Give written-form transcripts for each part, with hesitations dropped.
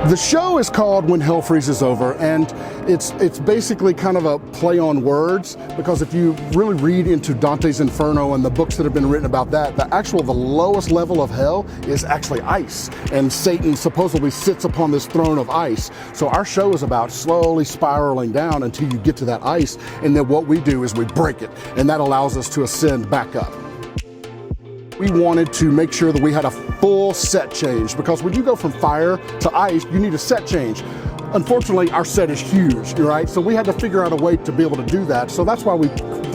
The show is called When Hell Freezes Over, and it's basically kind of a play on words, because if you really read into Dante's Inferno and the books that have been written about that, the lowest level of hell is actually ice, and Satan supposedly sits upon this throne of ice. So our show is about slowly spiraling down until you get to that ice, and then what we do is we break it, and that allows us to ascend back up. We wanted to make sure that we had a full set change, because when you go from fire to ice, you need a set change. Unfortunately, our set is huge, right? So we had to figure out a way to be able to do that. So that's why we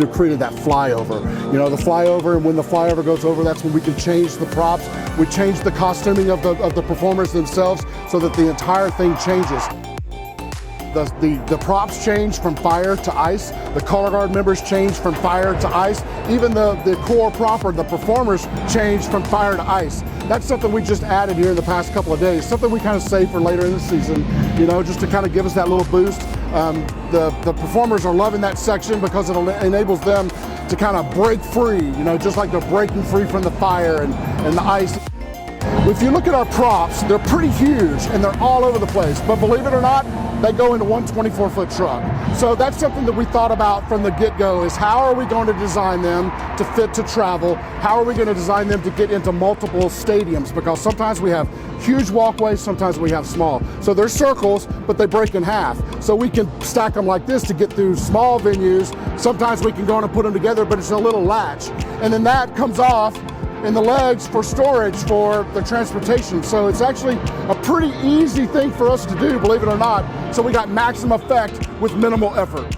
created that flyover. You know, the flyover, and when the flyover goes over, that's when we can change the props. We change the costuming of the performers themselves so that the entire thing changes. The props change from fire to ice. The color guard members change from fire to ice. Even the core proper, the performers change from fire to ice. That's something we just added here in the past couple of days. Something we kind of save for later in the season, you know, just to kind of give us that little boost. The performers are loving that section because it enables them to kind of break free, you know, just like they're breaking free from the fire and the ice. If you look at our props, they're pretty huge and they're all over the place, but believe it or not, they go into one 24-foot truck. So that's something that we thought about from the get-go, is how are we going to design them to fit to travel? How are we going to design them to get into multiple stadiums? Because sometimes we have huge walkways, sometimes we have small. So they're circles, but they break in half. So we can stack them like this to get through small venues. Sometimes we can go in and put them together, but it's a little latch. And then that comes off in the legs for storage for the transportation. So it's actually a pretty easy thing for us to do, believe it or not. So we got maximum effect with minimal effort.